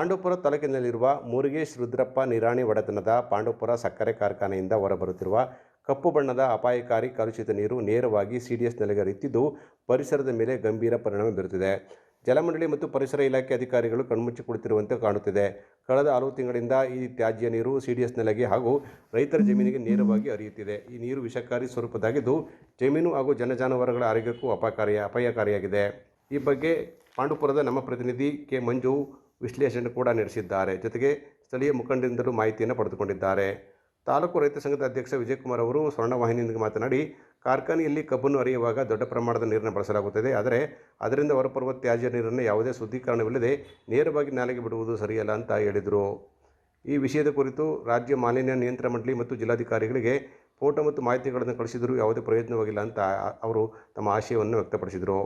ಪಾಂಡವಪುರ ತಾಲೂಕಿನಲ್ಲಿರುವ ಮುರುಗೇಶ್ ರುದ್ರಪ್ಪ ನಿರಾಣಿ ಒಡೆತನದ ಪಾಂಡವಪುರ ಸಕ್ಕರೆ ಕಾರ್ಖಾನೆಯಿಂದ ಹೊರಬರುತ್ತಿರುವ ಕಪ್ಪು ಬಣ್ಣದ ಅಪಾಯಕಾರಿ ಕಲುಷಿತ ನೀರು ನೇರವಾಗಿ ಸಿಡಿಎಸ್ ನೆಲೆಗೆ ಹರಿಯುತ್ತಿದ್ದು ಪರಿಸರದ ಮೇಲೆ ಗಂಭೀರ ಪರಿಣಾಮ ಬೀರುತ್ತಿದೆ. ಜಲಮಂಡಳಿ ಮತ್ತು ಪರಿಸರ ಇಲಾಖೆ ಅಧಿಕಾರಿಗಳು ಕಣ್ಮುಚ್ಚಿ ಕುಳಿತಿರುವಂತೆ ಕಾಣುತ್ತಿದೆ. ಕಳೆದ ಹಲವು ತಿಂಗಳಿಂದ ಈ ತ್ಯಾಜ್ಯ ನೀರು ಸಿಡಿಎಸ್ ನೆಲೆಗೆ ಹಾಗೂ ರೈತರ ಜಮೀನಿಗೆ ನೇರವಾಗಿ ಹರಿಯುತ್ತಿದೆ. ಈ ನೀರು ವಿಷಕಾರಿ ಸ್ವರೂಪದ್ದಾಗಿದ್ದು ಜಮೀನು ಹಾಗೂ ಜನಜಾನುವಾರುಗಳ ಆರೋಗ್ಯಕ್ಕೂ ಅಪಾಯಕಾರಿಯಾಗಿದೆ. ಈ ಬಗ್ಗೆ ಪಾಂಡವಪುರದ ನಮ್ಮ ಪ್ರತಿನಿಧಿ ಕೆ ಮಂಜು ವಿಶ್ಲೇಷಣೆ ಕೂಡ ನಡೆಸಿದ್ದಾರೆ. ಜೊತೆಗೆ ಸ್ಥಳೀಯ ಮುಖಂಡರಿಂದಲೂ ಮಾಹಿತಿಯನ್ನು ಪಡೆದುಕೊಂಡಿದ್ದಾರೆ. ತಾಲೂಕು ರೈತ ಸಂಘದ ಅಧ್ಯಕ್ಷ ವಿಜಯಕುಮಾರ್ ಅವರು ಸ್ವರ್ಣವಾಹಿನಿಯೊಂದಿಗೆ ಮಾತನಾಡಿ, ಕಾರ್ಖಾನೆಯಲ್ಲಿ ಕಬ್ಬನ್ನು ಅರಿಯುವಾಗ ದೊಡ್ಡ ಪ್ರಮಾಣದ ನೀರನ್ನು ಬಳಸಲಾಗುತ್ತದೆ. ಆದರೆ ಅದರಿಂದ ಹೊರಬರುವ ತ್ಯಾಜ್ಯ ನೀರನ್ನು ಯಾವುದೇ ಶುದ್ಧೀಕರಣವಿಲ್ಲದೆ ನೇರವಾಗಿ ನಾಲೆಗೆ ಬಿಡುವುದು ಸರಿಯಲ್ಲ ಅಂತ ಹೇಳಿದರು. ಈ ವಿಷಯದ ಕುರಿತು ರಾಜ್ಯ ಮಾಲಿನ್ಯ ನಿಯಂತ್ರಣ ಮಂಡಳಿ ಮತ್ತು ಜಿಲ್ಲಾಧಿಕಾರಿಗಳಿಗೆ ಫೋಟೋ ಮತ್ತು ಮಾಹಿತಿಗಳನ್ನು ಕಳಿಸಿದರೂ ಯಾವುದೇ ಪ್ರಯೋಜನವಾಗಿಲ್ಲ ಅಂತ ಅವರು ತಮ್ಮ ಆಶಯವನ್ನು ವ್ಯಕ್ತಪಡಿಸಿದರು.